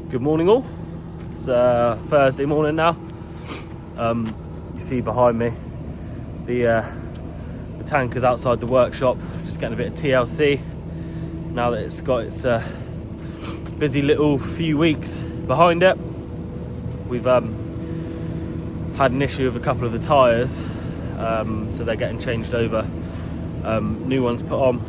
Good morning all. It's Thursday morning now. You see behind me the tanker's outside the workshop, just getting a bit of TLC now that it's got its busy little few weeks behind it. We've had an issue with a couple of the tyres, so they're getting changed over, new ones put on.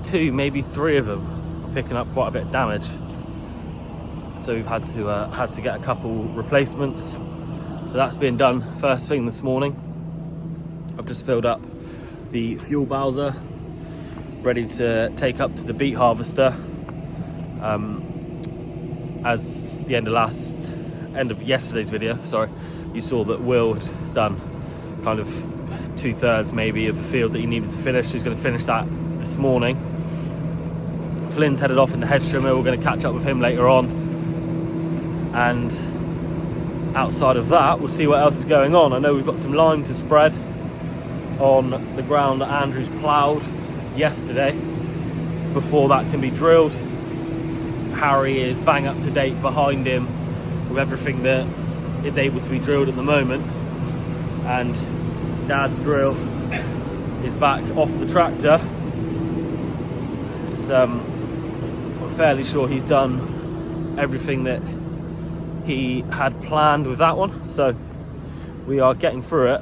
Two, maybe three of them are picking up quite a bit of damage, so we've had to get a couple replacements. So that's been done first thing this morning. I've just filled up the fuel bowser, ready to take up to the beet harvester. As the end of yesterday's video, you saw that Will had done kind of 2/3 maybe of the field that he needed to finish. He's going to finish that this morning. Flynn's headed off in the hedge trimmer. We're going to catch up with him later on, and outside of that we'll see what else is going on. I know we've got some lime to spread on the ground that Andrew's ploughed yesterday before that can be drilled. Harry is bang up to date behind him with everything that is able to be drilled at the moment, and Dad's drill is back off the tractor. I'm fairly sure he's done everything that he had planned with that one, so we are getting through it.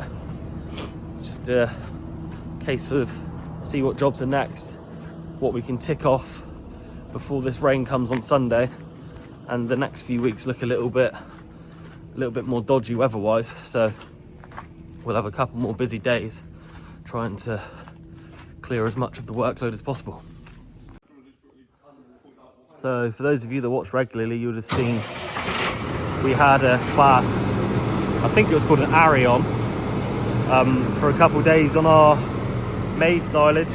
It's just a case of see what jobs are next, what we can tick off before this rain comes on Sunday, and the next few weeks look a little bit more dodgy weather-wise, so we'll have a couple more busy days trying to clear as much of the workload as possible. So for those of you that watch regularly, you would have seen we had a Claas, I think it was called an Axion, for a couple of days on our maize silage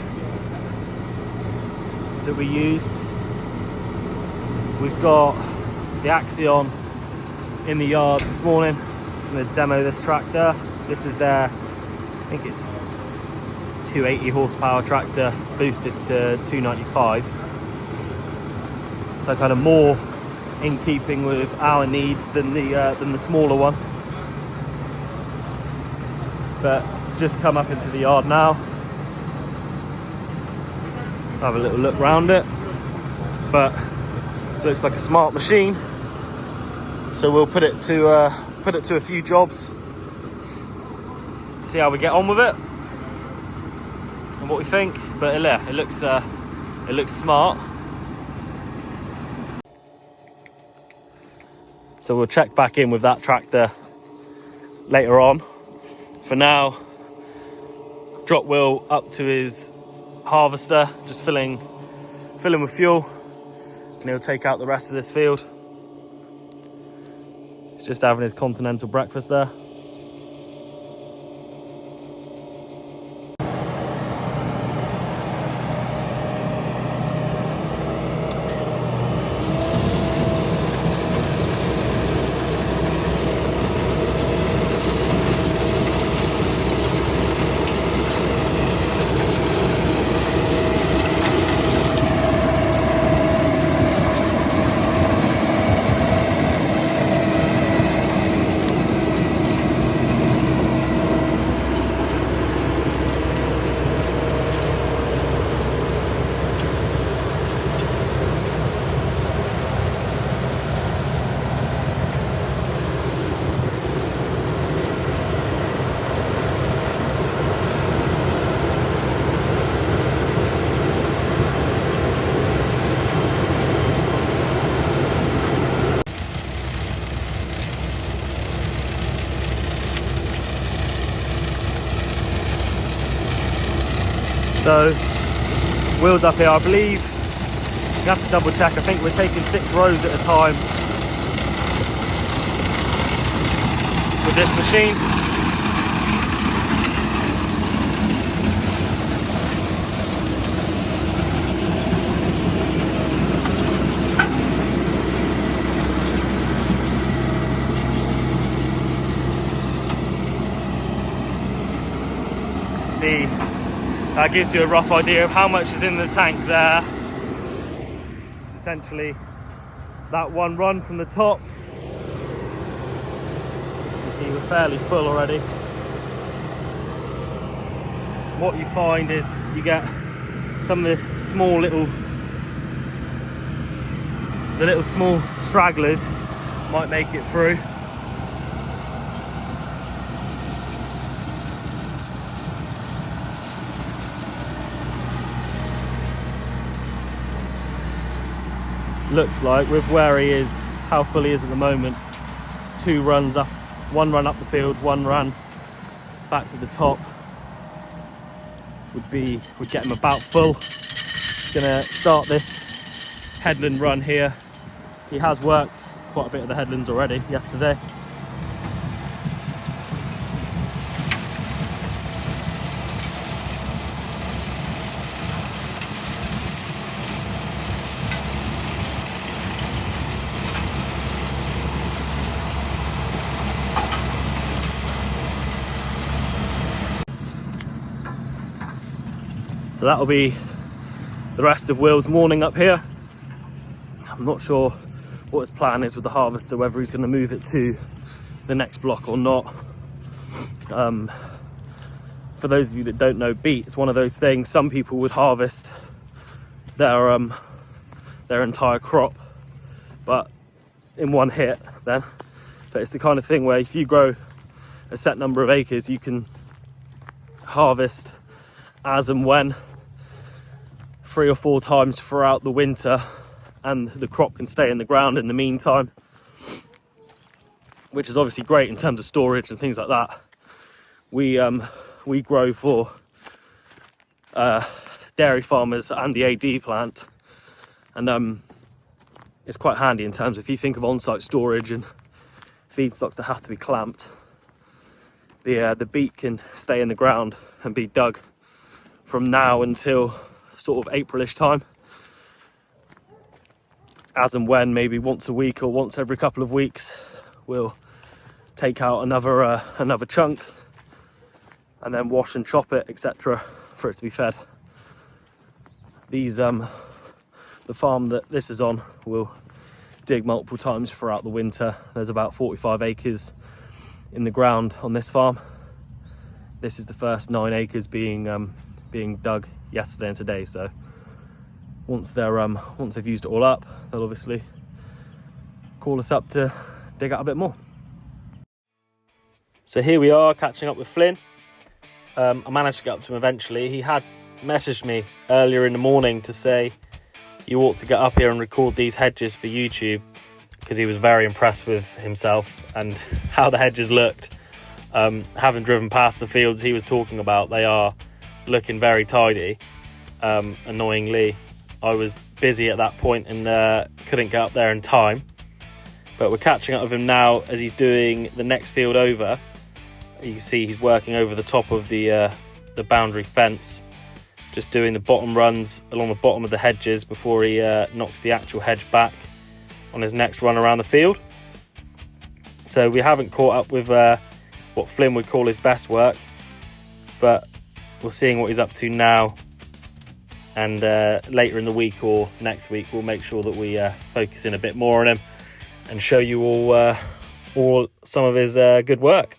that we used. We've got the Axion in the yard this morning. I'm going to demo this tractor. This is their, I think it's 280 horsepower tractor, boosted to 295. So kind of more in keeping with our needs than the smaller one. But just come up into the yard now. Have a little look around it. But looks like a smart machine. So we'll put it to a few jobs. See how we get on with it and what we think. But yeah, it looks smart. So we'll check back in with that tractor later on. For now, drop Will up to his harvester, just filling with fuel, and he'll take out the rest of this field. He's just having his continental breakfast there. So Will's up here, I believe. You have to double check. I think we're taking 6 rows at a time with this machine. See, that gives you a rough idea of how much is in the tank there. essentially that one run from the top. You see we're fairly full already. What you find is you get some of the little small stragglers might make it through. Looks like with where he is, how full he is at the moment, 2 runs up, 1 run up the field, 1 run back to the top would get him about full. Gonna start this headland run here. He has worked quite a bit of the headlands already yesterday. So that'll be the rest of Will's morning up here. I'm not sure what his plan is with the harvester, whether he's going to move it to the next block or not. For those of you that don't know, beet is one of those things. Some people would harvest their entire crop, but in one hit then. But it's the kind of thing where if you grow a set number of acres, you can harvest as and when 3 or 4 times throughout the winter, and the crop can stay in the ground in the meantime, which is obviously great in terms of storage and things like that. We grow for dairy farmers and the AD plant, and it's quite handy in terms of if you think of on-site storage and feedstocks that have to be clamped. The beet can stay in the ground and be dug from now until sort of Aprilish time, as and when, maybe once a week or once every couple of weeks, we'll take out another chunk and then wash and chop it, etc., for it to be fed. These the farm that this is on will dig multiple times throughout the winter. There's about 45 acres in the ground on this farm. This is the first 9 acres being dug yesterday and today. So once they've used it all up, they'll obviously call us up to dig out a bit more. So here we are catching up with Flynn. I managed to get up to him eventually. He had messaged me earlier in the morning to say you ought to get up here and record these hedges for YouTube, because he was very impressed with himself and how the hedges looked. Having driven past the fields he was talking about, they are looking very tidy. Annoyingly, I was busy at that point and couldn't get up there in time, but we're catching up with him now as he's doing the next field over. You can see he's working over the top of the boundary fence, just doing the bottom runs along the bottom of the hedges before he knocks the actual hedge back on his next run around the field. So we haven't caught up with what Flynn would call his best work, but we're seeing what he's up to now, and later in the week or next week we'll make sure that we focus in a bit more on him and show you all some of his good work.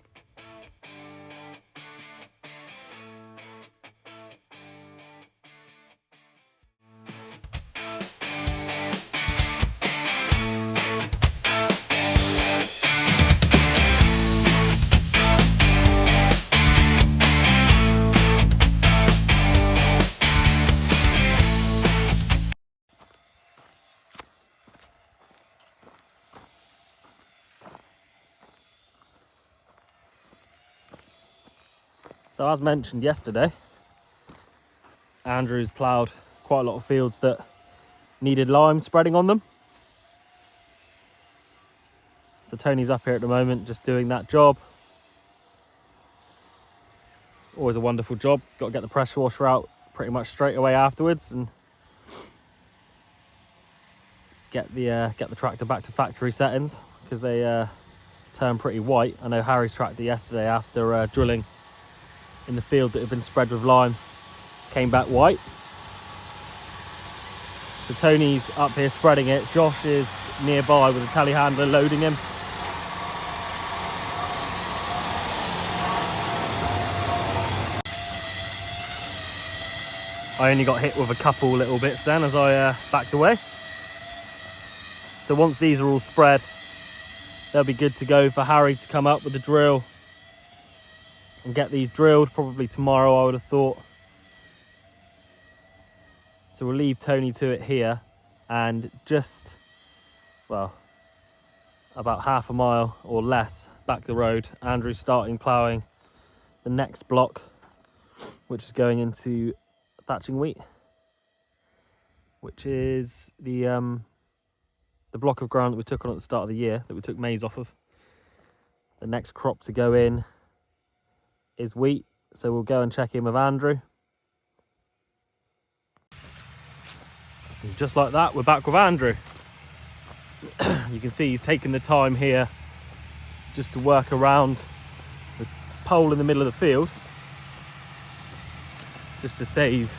So as mentioned yesterday, Andrew's ploughed quite a lot of fields that needed lime spreading on them. So Tony's up here at the moment just doing that job. Always a wonderful job. Got to get the pressure washer out pretty much straight away afterwards and get the tractor back to factory settings, because they turn pretty white. I know Harry's tractor yesterday, after drilling in the field that had been spread with lime, came back white. So Tony's up here spreading it. Josh is nearby with a telehandler loading him. I only got hit with a couple little bits then as I backed away. So once these are all spread, they'll be good to go for Harry to come up with the drill and get these drilled, probably tomorrow I would have thought. So we'll leave Tony to it here, and just, well, about half a mile or less back the road, Andrew's starting ploughing the next block, which is going into thatching wheat, which is the block of ground that we took on at the start of the year, that we took maize off of. The next crop to go in is wheat, so we'll go and check in with Andrew. And just like that, we're back with Andrew. You can see he's taken the time here just to work around the pole in the middle of the field, just to save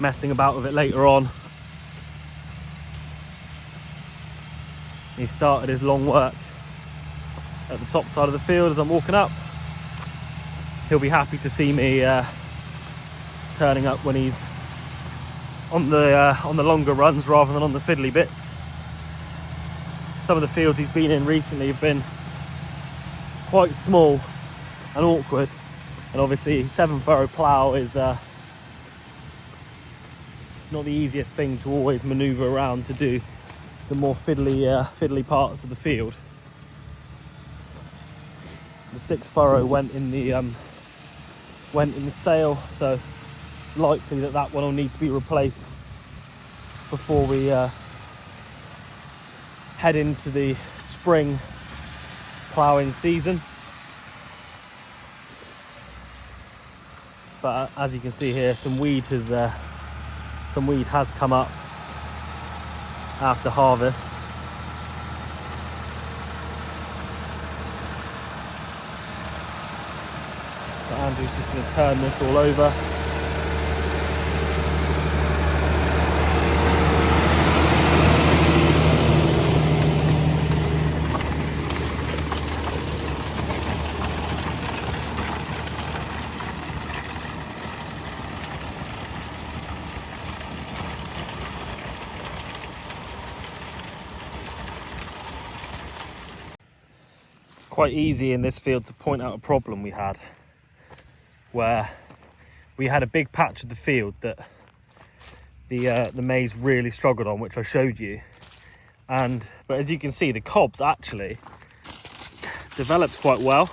messing about with it later on. He started his long work at the top side of the field as I'm walking up. He'll be happy to see me turning up when he's on the longer runs rather than on the fiddly bits. Some of the fields he's been in recently have been quite small and awkward, and obviously 7 furrow plough is not the easiest thing to always manoeuvre around to do the more fiddly parts of the field. The 6 furrow went in the sale, so it's likely that that one will need to be replaced before we head into the spring ploughing season. But as you can see here, some weed has come up after harvest. So Andrew's just going to turn this all over. Quite easy in this field to point out a problem we had, where we had a big patch of the field that the maize really struggled on, which I showed you, but as you can see, the cobs actually developed quite well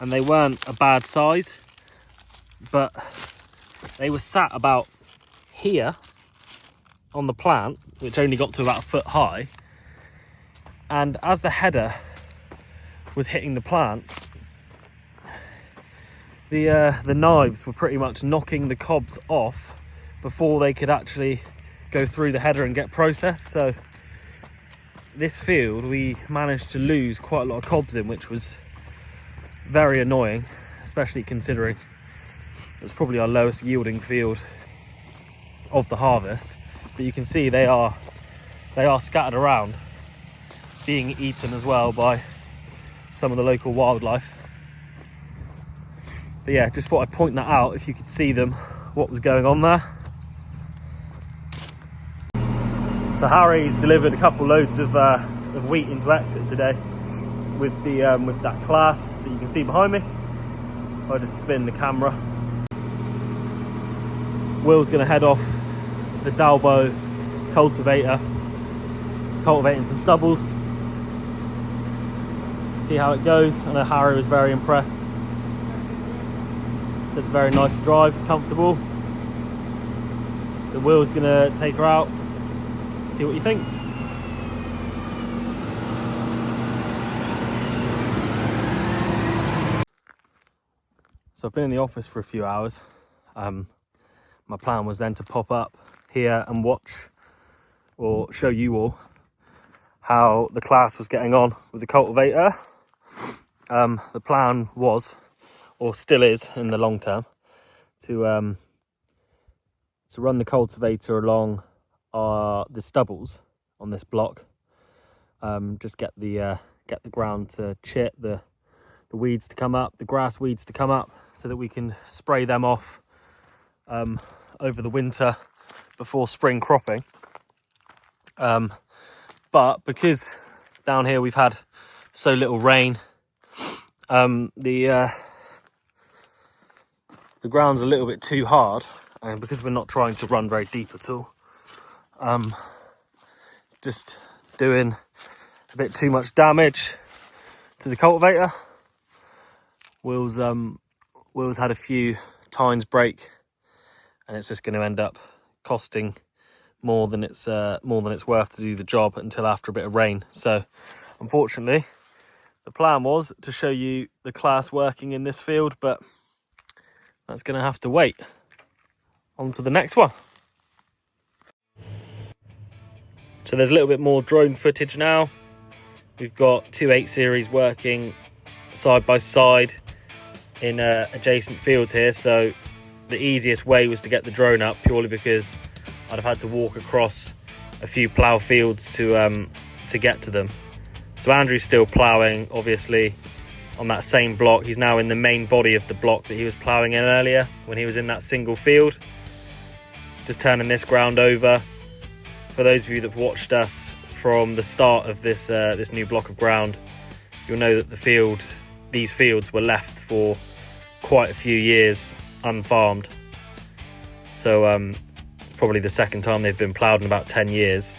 and they weren't a bad size, but they were sat about here on the plant, which only got to about a foot high, and as the header was hitting the plant, the knives were pretty much knocking the cobs off before they could actually go through the header and get processed. So this field we managed to lose quite a lot of cobs in, which was very annoying, especially considering it was probably our lowest yielding field of the harvest. But you can see they are scattered around, being eaten as well by some of the local wildlife. But yeah, just thought I'd point that out if you could see them, what was going on there. So Harry's delivered a couple loads of wheat into exit today with that Claas that you can see behind me. I'll just spin the camera. Will's going to head off the Dalbo cultivator. He's cultivating some stubbles. See how it goes. I know Harry was very impressed. So it's very nice to drive, comfortable. So Will's gonna take her out, see what he thinks. So I've been in the office for a few hours. My plan was then to pop up here and watch or show you all how the Claas was getting on with the cultivator. The plan was, or still is in the long term, to run the cultivator along the stubbles on this block. Just get the ground to chip, the weeds to come up, the grass weeds to come up, so that we can spray them off over the winter before spring cropping. But because down here we've had so little rain, the ground's a little bit too hard, and because we're not trying to run very deep at all, just doing a bit too much damage to the cultivator. Will's had a few tines break, and it's just going to end up costing more than it's worth to do the job until after a bit of rain. So unfortunately, the plan was to show you the Claas working in this field, but that's going to have to wait. On to the next one. So there's a little bit more drone footage now. We've got two 8 series working side by side in adjacent fields here. So the easiest way was to get the drone up, purely because I'd have had to walk across a few plough fields to get to them. So Andrew's still ploughing, obviously, on that same block. He's now in the main body of the block that he was ploughing in earlier when he was in that single field. Just turning this ground over. For those of you that have watched us from the start of this new block of ground, you'll know that these fields were left for quite a few years unfarmed. So it's probably the second time they've been ploughed in about 10 years.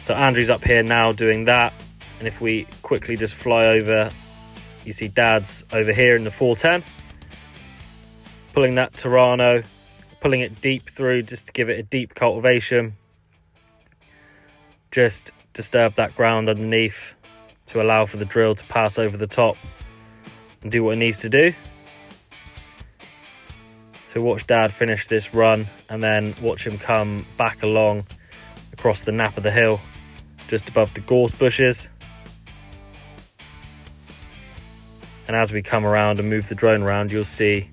So Andrew's up here now doing that, and if we quickly just fly over, you see Dad's over here in the 410, pulling that Terrano, pulling it deep through just to give it a deep cultivation. Just disturb that ground underneath to allow for the drill to pass over the top and do what it needs to do. So watch Dad finish this run, and then watch him come back along across the nap of the hill just above the gorse bushes. And as we come around and move the drone around, you'll see,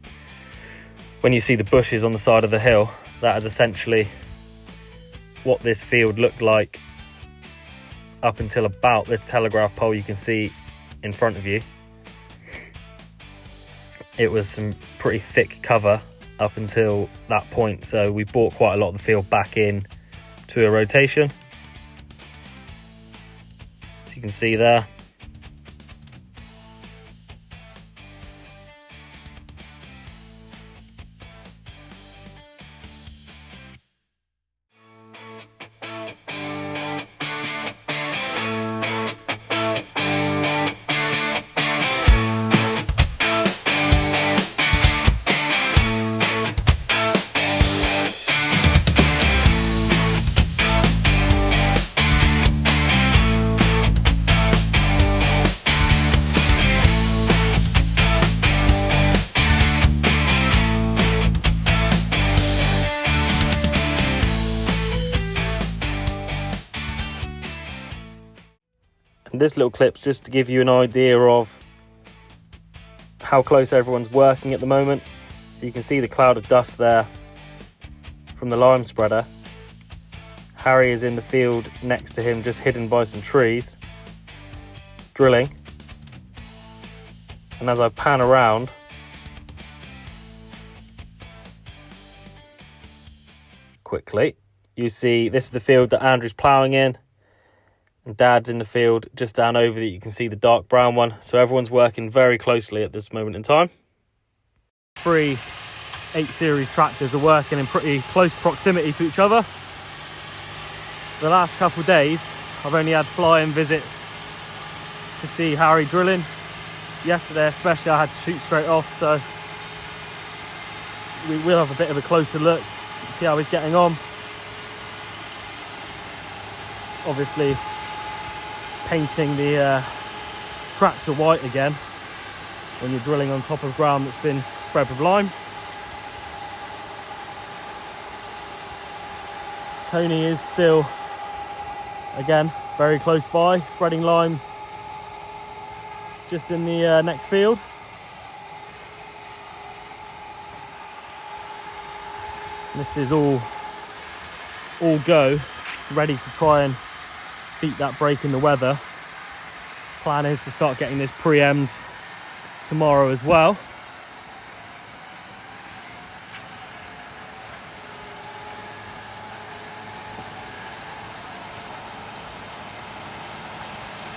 when you see the bushes on the side of the hill, that is essentially what this field looked like up until about this telegraph pole you can see in front of you. It was some pretty thick cover up until that point, so we brought quite a lot of the field back in to a rotation, as you can see there. This little clip's just to give you an idea of how close everyone's working at the moment. So you can see the cloud of dust there from the lime spreader. Harry is in the field next to him, just hidden by some trees, drilling. And as I pan around, quickly, you see this is the field that Andrew's ploughing in. And Dad's in the field just down over that. You can see the dark brown one. So everyone's working very closely at this moment in time. 3 8 series tractors are working in pretty close proximity to each other. The last couple of days, I've only had fly-in visits to see Harry drilling. Yesterday especially, I had to shoot straight off, so we will have a bit of a closer look and see how he's getting on. Obviously, painting the tractor white again when you're drilling on top of ground that's been spread with lime. Tony is still, again, very close by, spreading lime just in the next field. This is all all go, ready to try and beat that break in the weather. Plan is to start getting this pre-emmed tomorrow as well.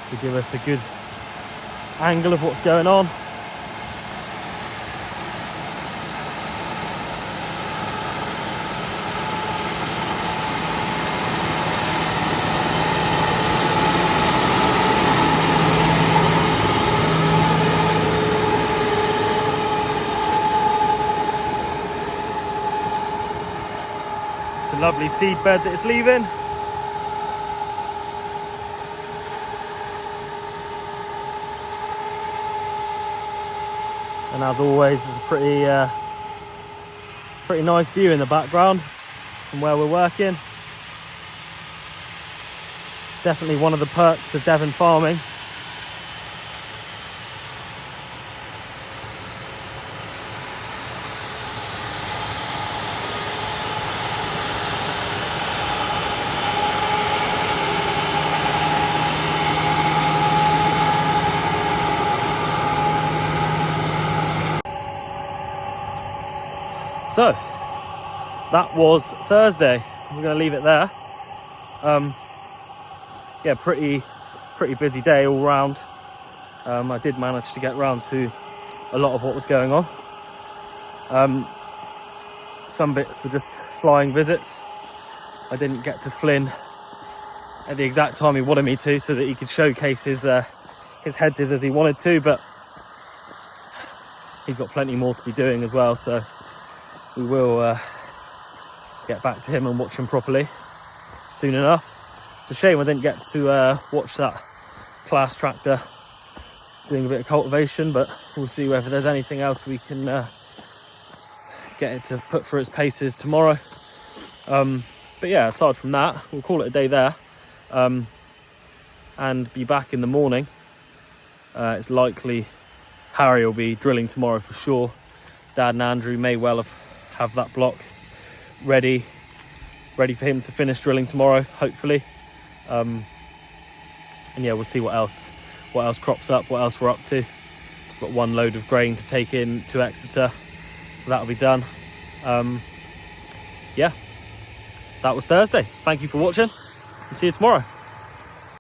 To give us a good angle of what's going on. It's a lovely seed bed that it's leaving. And as always, there's a pretty nice view in the background from where we're working. Definitely one of the perks of Devon farming. So that was Thursday. We're going to leave it there. Yeah, pretty busy day all round. I did manage to get round to a lot of what was going on. Some bits were just flying visits. I didn't get to Flynn at the exact time he wanted me to, so that he could showcase his hedges as he wanted to, but he's got plenty more to be doing as well, so we will get back to him and watch him properly soon enough. It's a shame I didn't get to watch that Claas tractor doing a bit of cultivation, but we'll see whether there's anything else we can get it to put through its paces tomorrow. But yeah, aside from that, we'll call it a day there, and be back in the morning. It's likely Harry will be drilling tomorrow for sure. Dad and Andrew may well have that block ready for him to finish drilling tomorrow, hopefully. And yeah, we'll see what else crops up, what else we're up to. Got one load of grain to take in to Exeter, so that'll be done. Yeah, that was Thursday. Thank you for watching, and see you tomorrow.